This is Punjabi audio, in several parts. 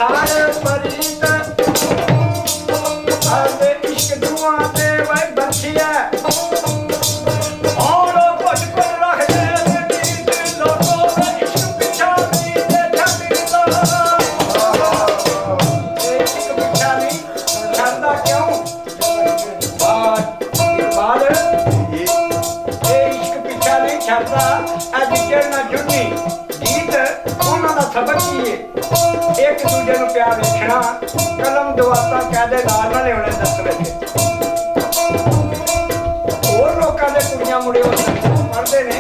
सारे परीत आदे इश्क दुआ ते भाई बंसिया और कुछ कुछ रख दे गीत लोगों का इश्क पिछा नहीं दे छाती लो इश्क पिछा नहीं छाता क्यों बाल ये इश्क पिछा नहीं छाता अज ना जुनी गीत उन्हों का सबक ही है एक दूजे को प्यार रखना कलम दुआता कहते नाल ना लिया दस बजे होर लोगों के कुड़ियां मुड़े पढ़ते ने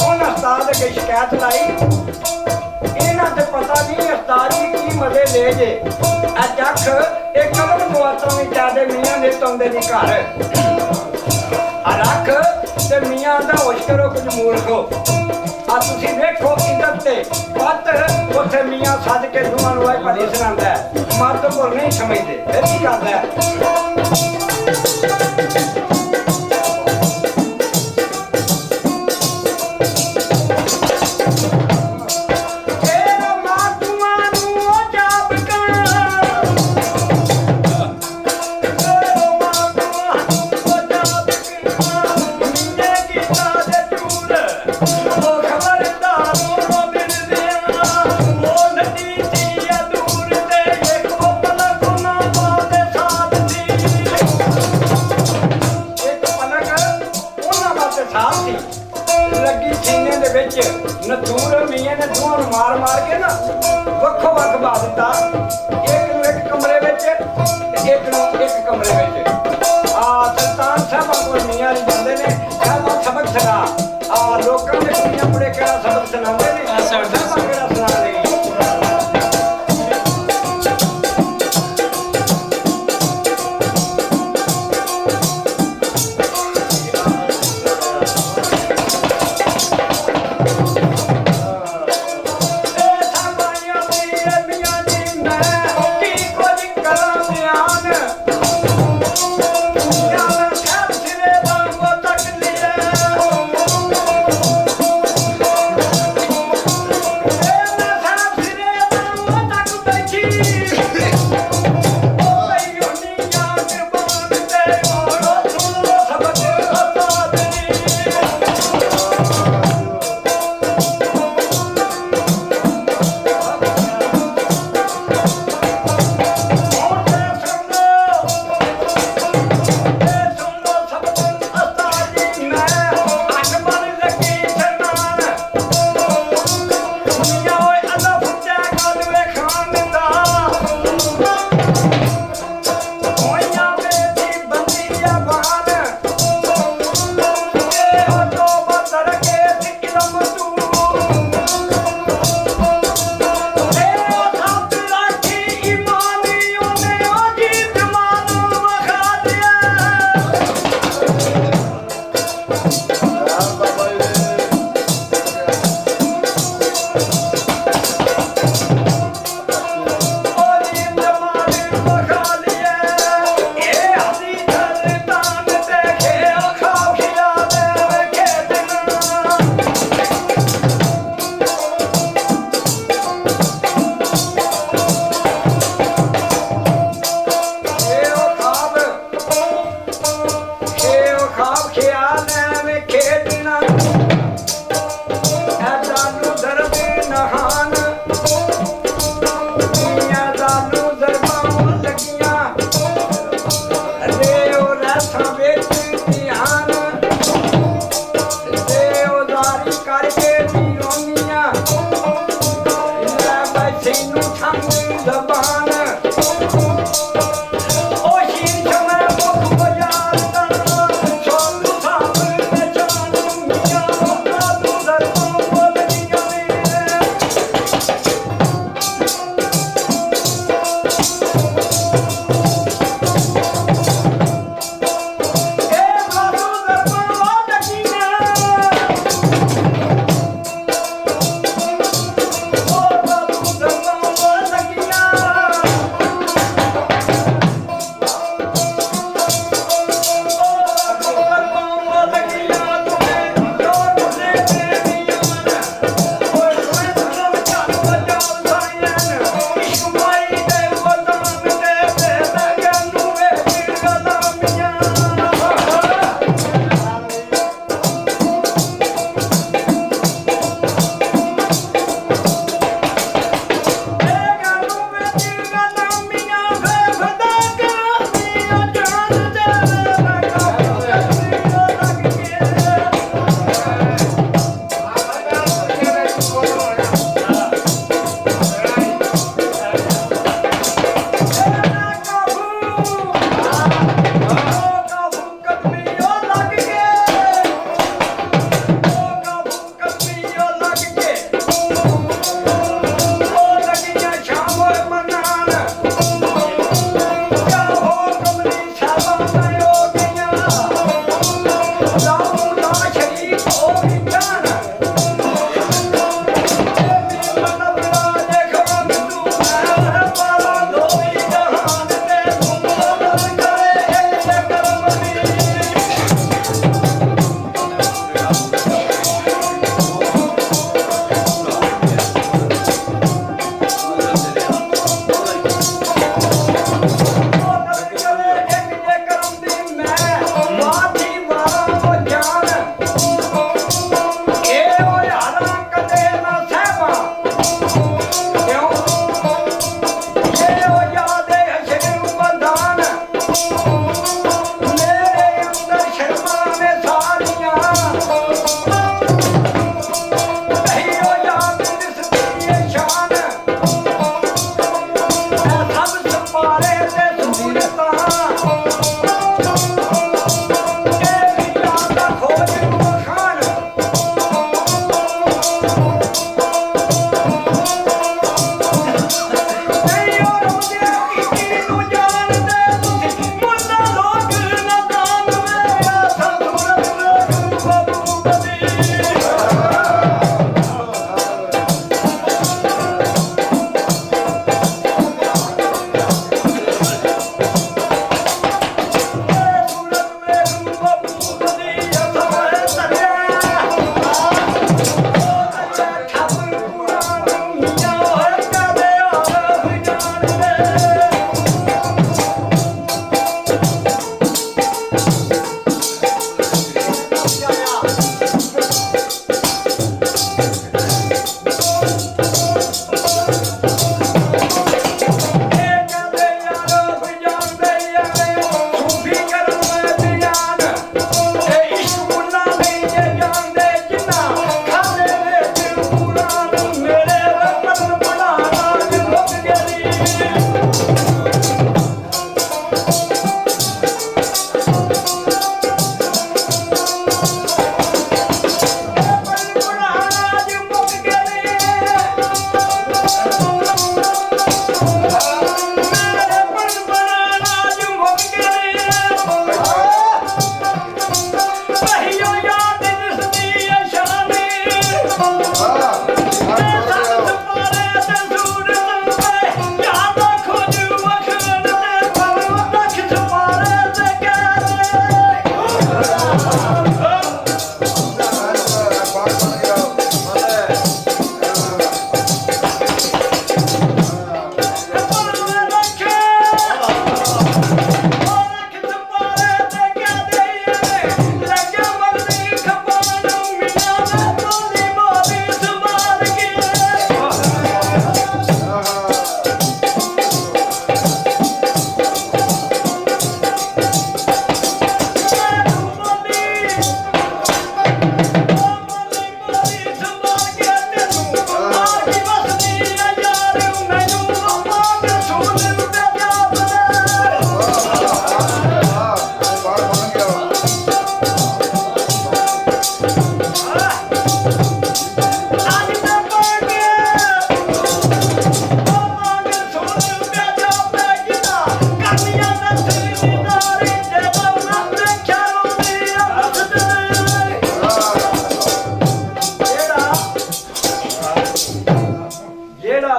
उन्हें उस्ताद अगे शिकायत लाई इन्हों से पता नहीं उस्ताद जी की मजे ले जे अज अख एक कलम दुआता भी ज्यादा मियाँ ने तुमने नहीं घर रख ते मियाँ का होश करो कुछ मूर्खो तुसी देखो इज्जत से पत उसे मियाँ सज के दुआ भली सुना मत को नहीं समझते फिर की गल है नथूर मियाँ ने दुआ मार मार के ना वक्खो वक्ख पा दिता एक कमरे में एक कमरे में सुल्तान साहब को मियाँ नहीं जाते ने साहब सबक सुना लोगों के कुड़ियां मुड़े केड़ा सबक सुनाते ने साहब केड़ा सुना रही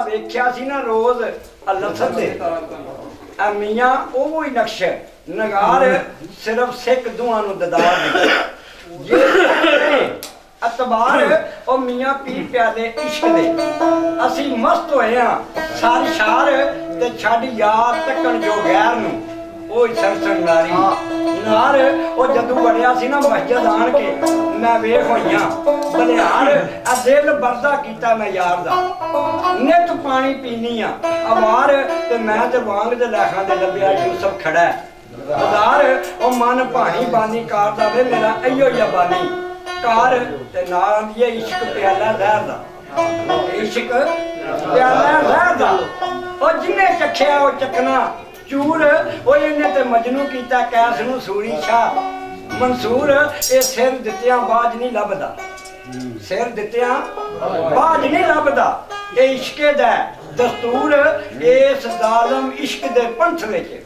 ਵੇਖਿਆ ਸੀ ਨਾ ਰੋਜ਼ ਲਫਜ਼ ਦੇ ਮੀਆਂ ਉਹ ਹੀ ਨਕਸ਼ ਨਗਾਰ ਸਿਰਫ ਸਿੱਖ ਦੋਹਾਂ ਨੂੰ ਦਦਾਰ ਦੇ ਅਤਬਾਰ ਉਹ ਮੀਆਂ ਪੀਰ ਪਿਆਲੇ ਇਸ਼ਕ ਦੇ ਅਸੀਂ ਮਸਤ ਹੋਏ ਆ ਸਾਰੀ ਸ਼ਾਰ ਤੇ ਛੱਡ ਯਾਰ ਤੱਕਣ ਜੋ ਗੈਰ ਨੂੰ ਉਹ ਸਰਸਨ ਨਾਰੀ ਨਾਰ ਉਹ ਜਦੋਂ ਵੜਿਆ ਸੀ ਨਾ ਮਸਜਿਦ ਆਣ ਕੇ ਮੈਂ ਵੇਖ ਹੋਈਆਂ ਬਲਿਹਾਰ ਆ ਦਿਲ ਬਰਦਾ ਕੀਤਾ ਮੈਂ ਯਾਰ ਦਾ ਨਿਤ ਪਾਣੀ ਪੀਨੀ ਆ ਅਵਾਰ ਤੇ ਮੈਂ ਤੇ ਵਾਂਗ ਦੇ ਲੈਖਾਂ ਦੇ ਲੱਭਿਆ ਯੂਸਫ ਖੜਾ ਬਾਜ਼ਾਰ ਉਹ ਮਨ ਭਾਣੀ ਬਾਨੀ ਕਾਰ ਦਾ ਵੇ ਮੇਰਾ ਅਈਓ ਹੀ ਬਾਨੀ ਕਾਰ ਤੇ ਨਾਲ ਦੀ ਇਸ਼ਕ ਪਿਆਲਾ ਜ਼ਹਿਰ ਦਾ ਇਸ਼ਕ ਪਿਆਲਾ ਜ਼ਹਿਰ ਦਾ ਉਹ ਜਿਹਨੇ ਚੱਖਿਆ ਉਹ ਚੱਕਣਾ ਚੂਰ ਉਹ ਇਹਨੇ ਤੇ ਮਜਨੂ ਕੀਤਾ ਕੈਸ ਨੂੰ ਸੂਰੀ ਸ਼ਾਹ ਮਨਸੂਰ ਇਹ ਸਿਰ ਦਿੱਤਿਆਂ ਬਾਜ ਨਹੀਂ ਲੱਭਦਾ ਸਿਰ ਦਿੱਤਿਆਂ ਬਾਜ ਨਹੀਂ ਲੱਭਦਾ ਇਹ ਇਸ਼ਕੇ ਦਾ ਦਸਤੂਰ ਇਸ ਜ਼ਾਲਮ ਇਸ਼ਕ ਦੇ ਪੰਥ ਵਿੱਚ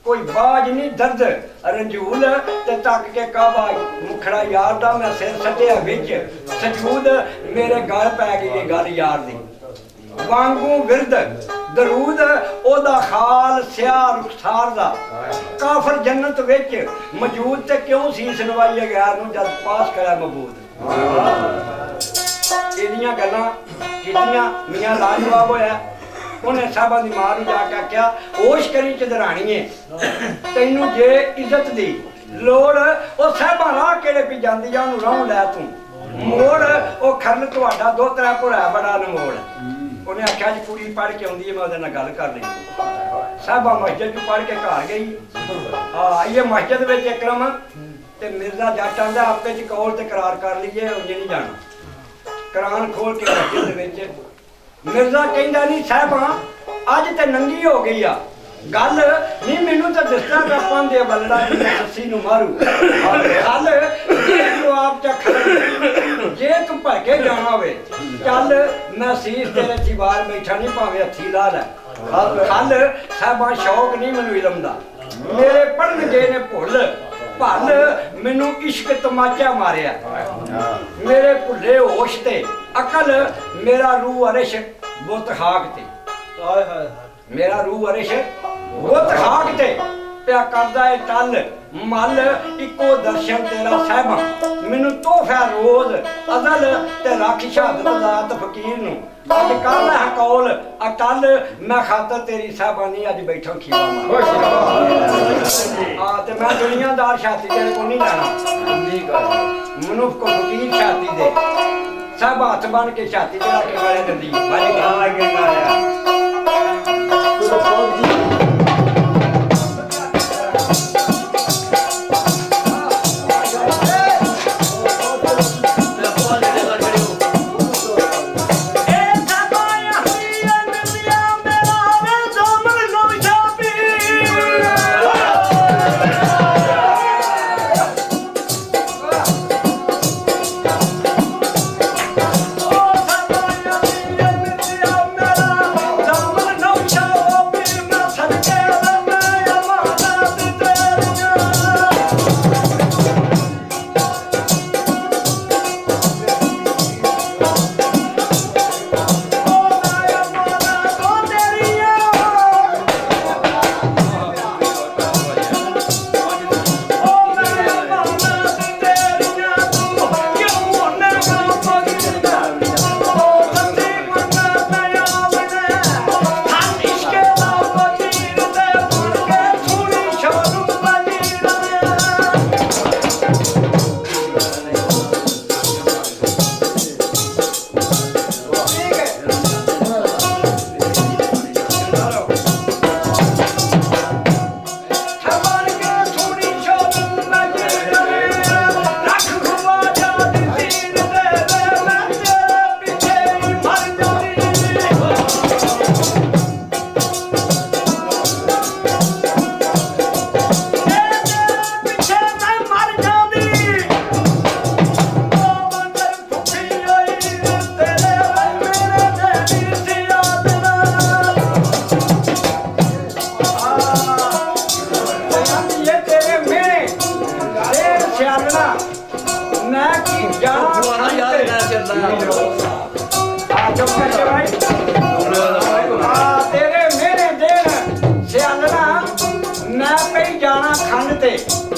ਕੋਈ ਬਾਜ ਨਹੀਂ ਦਰਦ ਰੰਜੂਲ ਤੇ ਤੱਕ ਕੇ ਕਾਬਾ ਮੁਖੜਾ ਯਾਰ ਦਾ ਮੈਂ ਸਿਰ ਸੱਟਿਆ ਵਿੱਚ ਸਜੂਦ ਮੇਰੇ ਗਲ ਪੈ ਗਈ ਇਹ ਗੱਲ ਯਾਰ ਦੀ ਵਾਂਗੂ ਵਿਰਦ ਦਰੂਦ ਉਹਦਾ ਖਾਲ ਸਿਆ ਰੁਖਸਾਰ ਦਾ ਕਾਫਰ ਜੰਨਤ ਵਿੱਚ ਮੌਜੂਦ ਤੇ ਕਿਉਂ ਸੀਸ ਨਵਾਈਏ ਗੈਰ ਨੂੰ ਜਦ ਪਾਸ ਕਰਿਆ ਮਬੂਦ ਇਹਦੀਆਂ ਗੱਲਾਂ ਕੀਤੀਆਂ ਮੀਆਂ ਲਾਜਵਾਬ ਹੋਇਆ ਉਹਨੇ ਸਾਹਿਬਾਂ ਦੀ ਮਾਂ ਨੂੰ ਜਾ ਕੇ ਆਖਿਆ ਹੋਸ਼ ਕਰੀ ਚਦਰਾਣੀਏ ਤੈਨੂੰ ਜੇ ਇੱਜ਼ਤ ਦੀ ਲੋੜ ਉਹ ਸਾਹਿਬਾਂ ਰਾਹ ਕਿਹੜੇ ਪੀ ਜਾਂਦੀ ਆ ਉਹਨੂੰ ਰਾਹ ਲੈ ਤੂੰ ਮੋੜ ਉਹ ਖਰਨ ਤੁਹਾਡਾ ਦੋਤਰਾ ਭੁਰਾ ਬੜਾ ਨਮੋੜ ਉਹਨੇ ਆਖਿਆ ਜੀ ਕੁੜੀ ਪੜ੍ਹ ਕੇ ਆਉਂਦੀ ਹੈ ਮੈਂ ਉਹਦੇ ਨਾਲ ਗੱਲ ਕਰ ਲਈ ਸਾਹਿਬਾਂ ਮਸਜਿਦ ਚ ਪੜ੍ਹ ਕੇ ਘਰ ਗਈ ਇਹ ਮਸਜਿਦ ਵਿੱਚ ਇਕਰਮ ਤੇ ਮਿਰਜ਼ਾ ਜੱਟ ਆਂਦਾ ਆਪੇ ਚ ਕੌਲ ਤੇ ਕਰਾਰ ਕਰ ਲਈਏ ਉਂਝ ਨਹੀਂ ਜਾਣਾ ਕੁਰਾਨ ਖੋਲ ਕੇ ਮਸਜਿਦ ਦੇ ਵਿੱਚ ਮਿਰਜ਼ਾ ਕਹਿੰਦਾ ਨਹੀਂ ਸਾਹਿਬਾਂ ਅੱਜ ਤੇ ਨੰਗੀ ਹੋ ਗਈ ਆ ਗੱਲ ਨਹੀਂ ਮੈਨੂੰ ਤਾਂ ਦਿਸਦਾ ਆਪਾਂ ਦੇ ਬਲੜਾ ਸੱਸੀ ਨੂੰ ਮਾਰੂ ਗੱਲ ਇਹ ਆਪ ਚ ਖੜ ਜੇ ਤੂੰ ਭਲਕੇ ਜਾਣਾ ਹੋਵੇ ਚੱਲ ਮੈਂ ਸੀਸ ਤੇਰੇ ਚੀਵਾਰ ਬੈਠਾ ਨਹੀਂ ਭਾਵੇਂ ਹੱਥੀ ਲਾ ਲੈ ਖੱਲ ਸਾਹਿਬਾਂ ਸ਼ੌਕ ਨਹੀਂ ਮੈਨੂੰ ਇਲਮ ਦਾ ਮੇਰੇ ਪੜਨ ਗਏ ਨੇ ਭੁੱਲ ਭੱਲ ਮੈਨੂੰ ਇਸ਼ਕ ਤਮਾਚਾ ਮਾਰਿਆ ਮੇਰੇ ਭੁੱਲੇ ਹੋਸ਼ ਤੇ ਅਕਲ ਮੇਰਾ ਰੂਹ ਅਰਸ਼ ਬੁੱਤ ਖਾਕ ਤੇ ਹਾਏ ਹਾਏ ਮੇਰਾ ਰੂਹ ਅਰਸ਼ ਬੁੱਤ ਖਾਕ ਤੇ ਪਿਆ ਕਰਦਾ ਏ ਟੱਲ ਮੱਲ ਇੱਕੋ ਦਰਸ਼ਨ ਤੇਰਾ ਸਾਹਿਬਾਂ ਮੈਨੂੰ ਤੋਹਫਾ ਰੋਜ਼ ਅਜ਼ਲ ਤੇ ਰੱਖ ਸ਼ਹਾਦਤ ਦਾਤ ਫਕੀਰ ਨੂੰ ਅੱਜ ਕਰ ਲੈ ਕੌਲ ਅਟੱਲ ਮੈਂ ਖਾਤਰ ਤੇਰੀ ਸਾਹਿਬਾਨੀ ਅੱਜ ਬੈਠਾ ਖੀਵਾ ਮਾਰ ਤੇ ਮੈਂ ਦੁਨੀਆਦਾਰ ਛਾਤੀ ਤੇਰੇ ਕੋਲ ਨਹੀਂ ਜਾਣਾ ਮਨੁੱਖ ਕੋ ਫਕੀਰ ਛਾਤੀ ਦੇ ਸਭ ਹੱਥ ਬਣ ਕੇ ਛਾਤੀ ਤੇ ਰੱਖ ਕੇ ਗਾਲੇ ਦਿੰਦੀ ਬਾਰੇ ਗਾਲਾਂ ਲੱਗ ਗਿਆ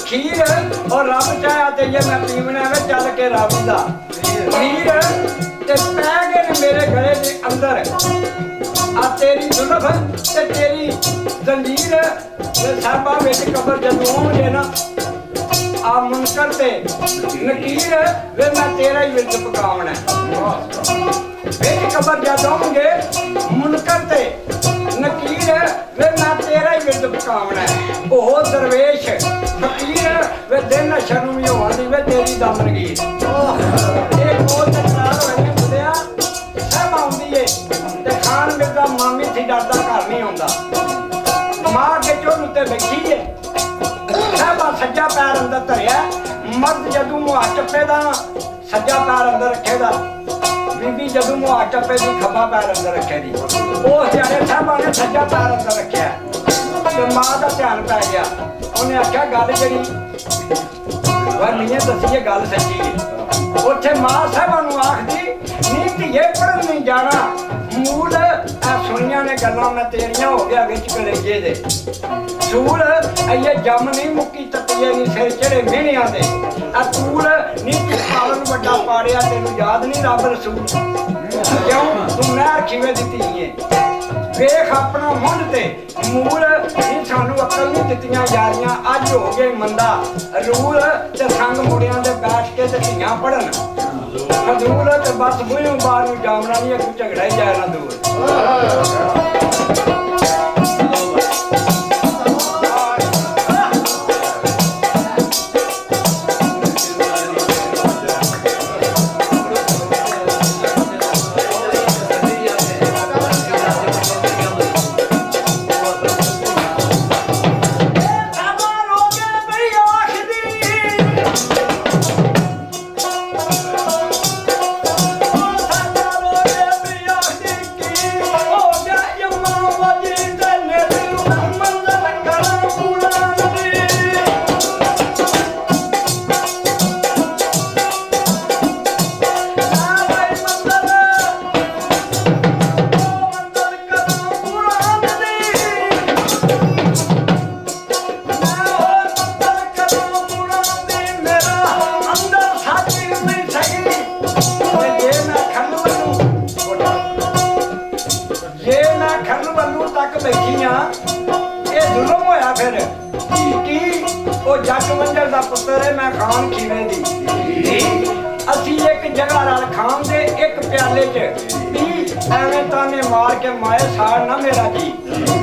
खीर और रब चाया ते ये मैं पीवना वे चल के रब दा खीर ते पै गए मेरे गले दे अंदर आ तेरी जुल्फ ते तेरी जंजीर ते साहबा विच कबर जदों होंगे ना आ मुनकर ते नकीर वे मैं तेरा ही विच पकावना विच कबर जदों होंगे मुनकर ते नकीर वे मैं तेरा ही विच पकावना ओ दरवेश फकीर वे दिन शर्म भी होती वे तेरी दम नगीर एक बोल तकरार होने बुलिया सब आउंदी है ते खान मिर्जा मामी थी डरदा घर नहीं आउंदा मां के चोल उत्ते बैठी है सब सज्जा पैर अंदर धरिया मर्द जदों मुहा चप्पे दा सज्जा पैर अंदर रखेदा बीबी जदों मुहा चप्पे दी खब्बा पैर अंदर रखेदी उस ध्याड़े साहबा ने सज्जा पैर अंदर रखिया ते मां दा ध्यान पै गया ਉਹਨੇ ਆਖਿਆ ਗੱਲ ਜਿਹੜੀ ਵਾ ਮੀਆਂ ਦੱਸੀਏ ਗੱਲ ਸੱਚੀ ਹੈ ਉੱਥੇ ਮਾਂ ਸਾਹਿਬਾਂ ਨੂੰ ਆਖਦੀ ਨੀ ਧੀਏ ਪੜਨ ਨਹੀਂ ਜਾਣਾ ਮੂਲ ਆ ਸੁਣੀਆਂ ਨੇ ਗੱਲਾਂ ਮੈਂ ਤੇਰੀਆਂ ਹੋ ਗਿਆ ਵਿੱਚ ਕਲੇਜੇ ਦੇ ਸੂਲ ਇਹ ਜੰਮ ਨਹੀਂ ਮੁੱਕੀ ਤਤੀਏ ਨਹੀਂ ਸਿਰ ਚੜੇ ਮਿਹਣਿਆਂ ਦੇ ਆ ਤੂਲ ਨੀ ਪਾਲਨ ਵੱਡਾ ਪਾੜਿਆ ਤੈਨੂੰ ਯਾਦ ਨਹੀਂ ਰੱਬ ਰਸੂਲ ਕਿਉਂ ਤੂੰ ਨਹਿਰ ਖੀਵੇ ਦਿੱਤੀ ਏ ਵੇਖ ਆਪਣਾ ਮੁੰਡ ਤੇ ਮੂਲ ਨਹੀਂ ਸਾਨੂੰ ਅਕਲ ਨਹੀਂ ਦਿੱਤੀਆਂ ਯਾਰੀਆਂ ਅੱਜ ਹੋ ਗਏ ਮੰਦਾ ਰੂਲ ਤੇ ਸੰਗ ਮੁੜਿਆਂ ਦੇ ਬੈਠ ਕੇ ਤੇ ਧੀਆਂ ਪੜਨ ਫਜ਼ੂਲ ਤੇ ਬਸ ਬੁਝੋਂ ਬਾਹਰ ਨੂੰ ਜਾਮਣਾ ਨਹੀਂ ਅੱਗੋਂ ਝਗੜਾ ਹੀ ਜਾਣਾ ਦੂਰ ਦਾ ਪੁੱਤਰ ਹੈ ਮੈਂ ਖਾਨ ਖੀਵੇ ਦੀ ਅਸੀਂ ਇੱਕ ਜਗ੍ਹਾ ਨਾਲ ਖਾਣ ਦੇ ਇੱਕ ਪਿਆਲੇ 'ਚ ਐਵੇਂ ਤਾਨੇ ਮਾਰ ਕੇ ਮਾਏ ਸਾੜ ਨਾ ਮੇਰਾ ਜੀ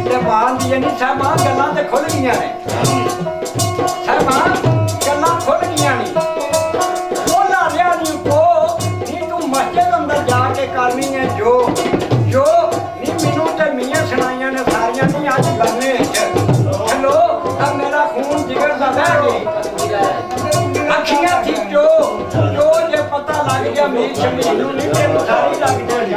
ਤੇ ਬਾਣ ਦੀ ਨਹੀਂ ਸਾਹਿਬਾਂ ਗੱਲਾਂ ਤੇ ਖੁੱਲ ਗਈਆਂ ਨੇ ਸਾਹਿਬਾਂ ਗੱਲਾਂ ਖੁੱਲ ਗਈਆਂ ਨੇ ਉਹਨਾਂ ਰਿਆ ਨਹੀਂ ਕੋ ਨਹੀਂ ਤੂੰ ਮਸਜਿਦ ਅੰਦਰ ਜਾ ਕੇ ਕਰਨੀ ਹੈ ਜੋ ਨਹੀਂ ਮੈਨੂੰ ਤੇ ਮੀਆਂ ਸੁਣਾਈਆਂ ਨੇ ਸਾਰੀਆਂ ਨਹੀਂ ਅੱਜ ਕਰਨੇ ਹੈਲੋ ਆ ਮੇਰਾ ਖੂਨ ਜਿਗਰ ਦਾ ਵਹਿ ਗਈ ਅੱਖੀਆਂ ਥੀ ਜੋ ਜੇ ਪਤਾ ਲੱਗ ਗਿਆ ਮੀਰ ਸ਼ਮੀਰ ਨੂੰ ਨਹੀਂ ਤੈਨੂੰ ਸਾਰੀ ਲੱਗ ਜਾਣੀ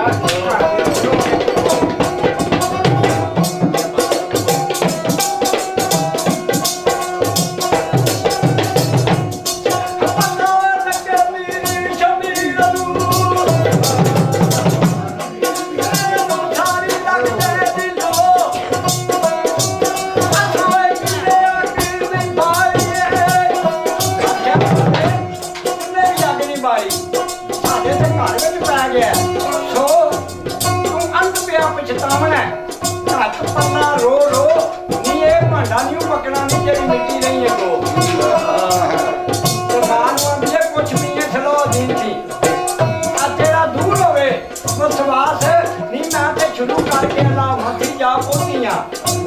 शुरू करके अल्लाह मथी जा पहुंचियां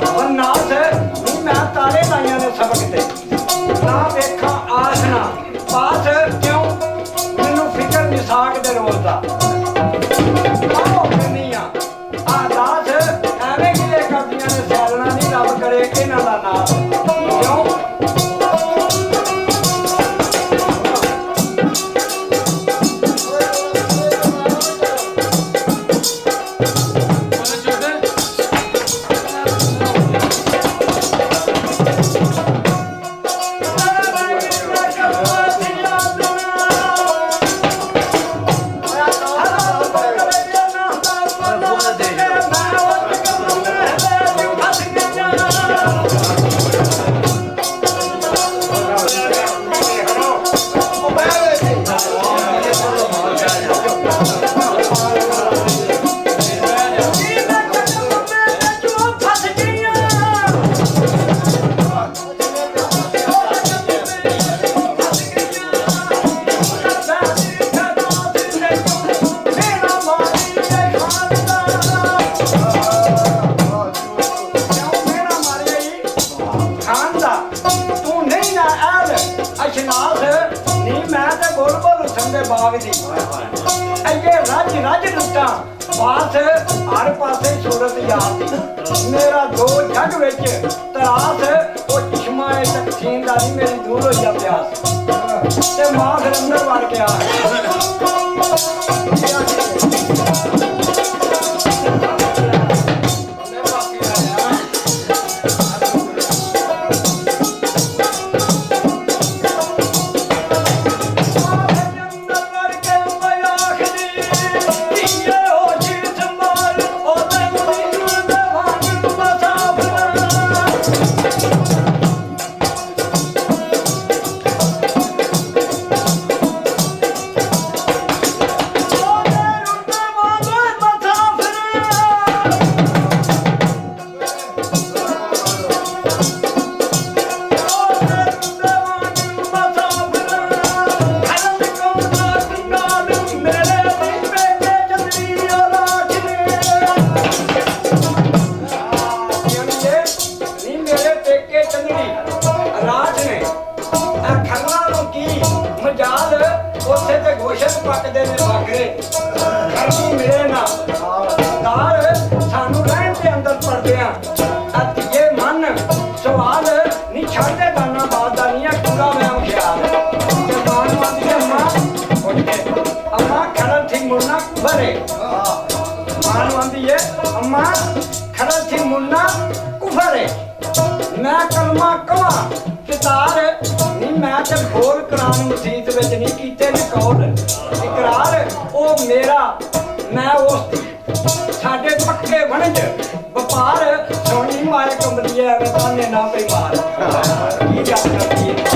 और नाथ नहीं मैं तारे लाइया ने सबक ते ना देखा आस ना पास क्यों मैनू फिक्र नहीं साग दे रोज दा आओ कन्निया आ दास एवें गिले करदियां ने सैलना नहीं रब करे इन्हां दा नाम क्यों बाग दी अगे रज रज लुटा पास हर पासे सूरत याद दी मेरा दो जग विच तरास ओ चश्मा तकसीम दा नहीं मेरी दूर हो जा प्यास ते मां फिर अंदर वड़ के आ पकते ने बागरे खर्ची मिले ना दार सानू रहन के अंदर पड़ते हैं ये मन सवाल नहीं छड़ते दाना बात दा नहीं पूरा मैं ख्याल ते मान मांदी अम्मा उठ के अम्मा खड़न थी मुन्ना कुफरे मान मांदी है अम्मा खड़न थी मुन्ना कुफरे मैं कलमा कवा कितार नहीं मैं ते बोल कुरान मसीत विच नहीं कीते ने कौल इकरार ओ मेरा मैं उस साडे पक्के वणज व्यापार सोनी मारे कंबली एवें ताने ना पई मार की गल करदी है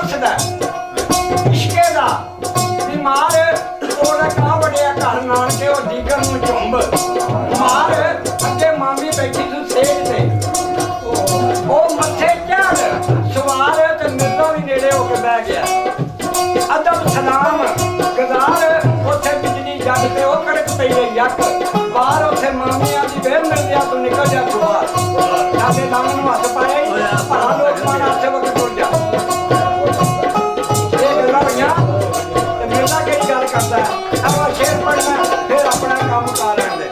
ਤਰਸਦਾ ਇਸ਼ਕੇ ਦਾ ਬਿਮਾਰ ਉਹਦਾ ਕਾਂ ਵੜਿਆ ਘਰ ਨਾਨਕੇ ਉਹ ਦੀਗਰ ਨੂੰ ਝੁੰਬ ਮਾਰ ਅੱਗੇ ਮਾਮੀ ਬੈਠੀ ਤੂੰ ਸੇਜ ਤੇ ਉਹ ਮੱਥੇ ਝਾੜ ਸਵਾਰ ਤੇ ਮਿਰਜ਼ਾ ਵੀ ਨੇੜੇ ਹੋ ਕੇ ਬਹਿ ਗਿਆ ਅਦਬ ਸਲਾਮ ਗਜ਼ਾਰ ਉੱਥੇ ਬਿਜਲੀ ਜੱਗ ਤੇ ਉਹ ਕੜਕ ਪਈ ਰਹੀ ਅੱਖ ਬਾਹਰ ਉੱਥੇ ਮਾਮਿਆਂ ਦੀ ਵੇਰ ਮਿਲਦਿਆ ਤੂੰ ਨਿਕਲ ਜਾ ਤੂੰ ਬਾਹਰ ਸਾਡੇ ਦਮ ਨੂੰ ਹੱਥ ਪਾਇਆ ਹੀ ਭਰਾ ਲੋਕ ਮਾਰ ਆਸੇ ਵਕਤ ਟੁੱਟ ਜਾ ਇਹ ਗੱਲਾਂ ਹੋਈਆਂ ਤੇ ਮਿਰਜ਼ਾ ਕਿਹੜੀ ਗੱਲ ਕਰਦਾ ਹੈ ਆਹ ਸ਼ੇਰ ਪੜਨਾ ਫਿਰ ਆਪਣਾ ਕੰਮ ਕਰ ਲੈਣ ਦੇ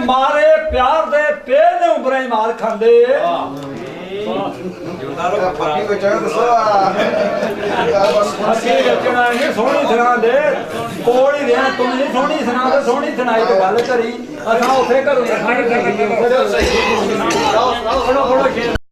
ਮਾਰੇ ਪਿਆਰ ਦੇ ਪੇ ਨੇ ਉਬਰੇ ਮਾਰ ਖਾਂਦੇ ਅਸੀਂ ਰਚਣਾ ਨਹੀਂ ਸੋਹਣੀ ਸੁਣਾ ਦੇ ਕੋਲ ਹੀ ਰਿਹਾ ਤੂੰ ਨਹੀਂ ਸੋਹਣੀ ਸੁਣਾ ਤੇ ਸੋਹਣੀ ਸੁਣਾਈ ਤੇ ਗੱਲ ਕਰੀ ਅਸਾਂ ਉੱਥੇ ਘਰੋਂ ਖਾਣੀ ਖਾਣੀ